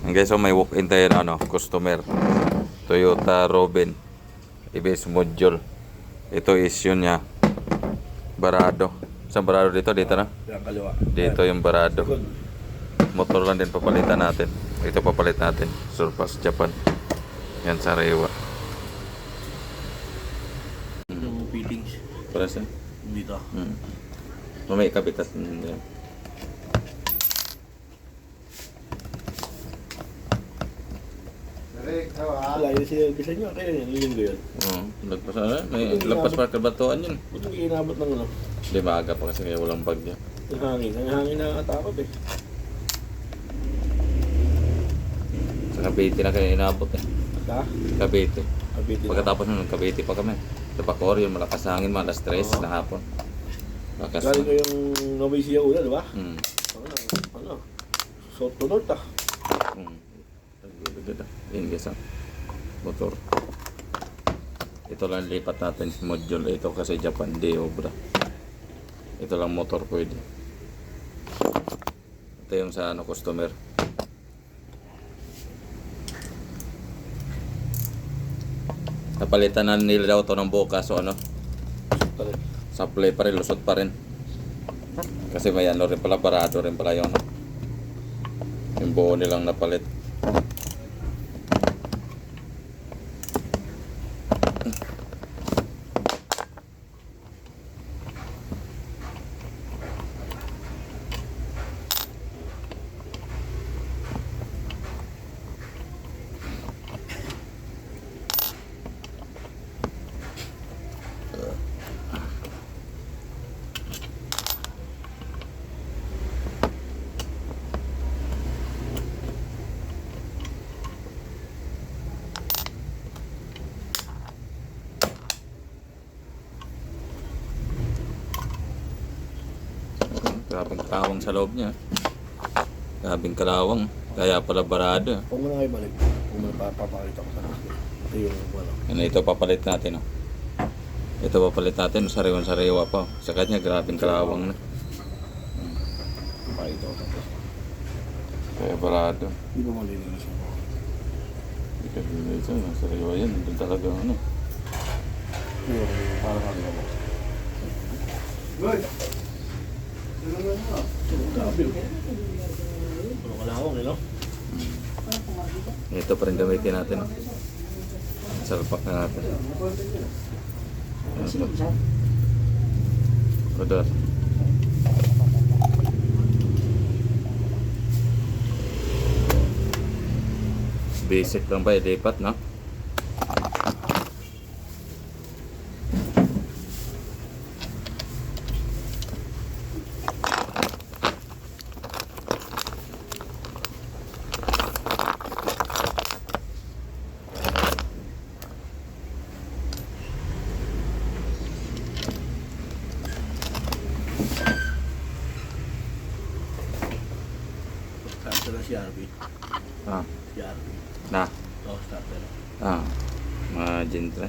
Ang guys, so may walk-in tayo na customer. Toyota Robin ABS module. Ito is yun niya. Barado. Saan barado dito? Dito na? Yung kaliwa. Dito yung barado. Good. Motor lang din papalitan natin. Ito papalit natin. Surpass Japan. Yan sa Rewa. Yung fittings. Paras yan? Dito. Mamay kapitas. Yan. Wala yun sinilbisan nyo. Kaya yun, lilinggo yun. Lagpas na. May lagpas pa kabatuan yun. Ba't hindi inabot ng ano? Hindi maaga pa kasi kaya walang bagyo. Yung hangin. Ang hangin na katakot eh. Sa Cavite na kaya inabot eh. Ha? Cavite. Kabitin na. Pagkatapos nun, Cavite pa kami. Sa Pacor, yung malakas na hangin, mga alas 3 na hapon. Lakas Galing ko na. yung Novicia una, di ba? Hmm. Ano? South to north ah. Ganda. Yun guys motor. Ito lang lipat natin module. Ito kasi Japan di obra. Ito lang motor pwede. Ito yung sa customer. Napalitan na nila daw ito ng bukas o supply pa rin, lusot pa rin. Kasi may rin pala, barado rin pala yung yung buo nilang napalit. Grabing kalawang sa loob niya. Grabing kalawang. Kaya pala barado. Huwag mo na kayo balik. Huwag mo na papakita ko sa akin. Ito yung ano. Ano ito papalit natin oh. Ito papalit natin sariwa pa. Sa kanya grabing kalawang na. Papakita ko sa akin. Kaya barado. Hindi ba malinis ako? Ito dito, sariwa yan. Doon talaga ano. Yung parang ano mo. Good! Grabe. Ano kalawang eh no? Ito pa rin gamitin natin oh. Salpak na natin. Kodor. Basic lang ba lipat no? Starter na si RB. Ah, Si RB. na. Oh, starter. Mga gentre.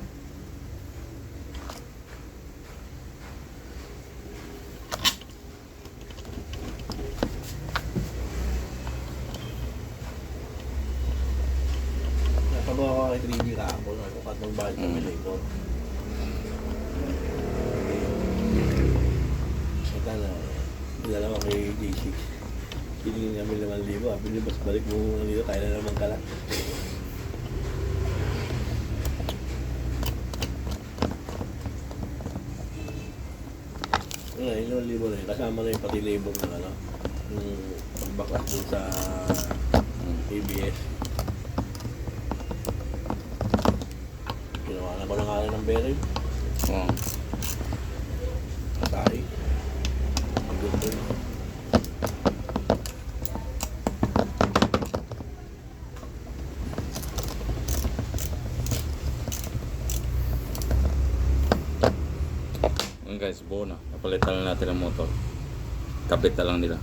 Napagawa ko kay 3B kahapon. Ano katong bahay kami labor. Ito na. Dalawa kay J6. Piningin namin 5,000. Pinibas balik mo muna dito. Kaya na naman kalat. Ngayon, 5,000 na yun. Kasama na yung pati labor na ano. Yung pagbaklas dun sa ABS. Ginawa na ko ng kalan ng bearing. Oh. Tayo. Ang gusto yun. Guys, buo na. Napalitan na natin ang motor. Kapit na lang nila.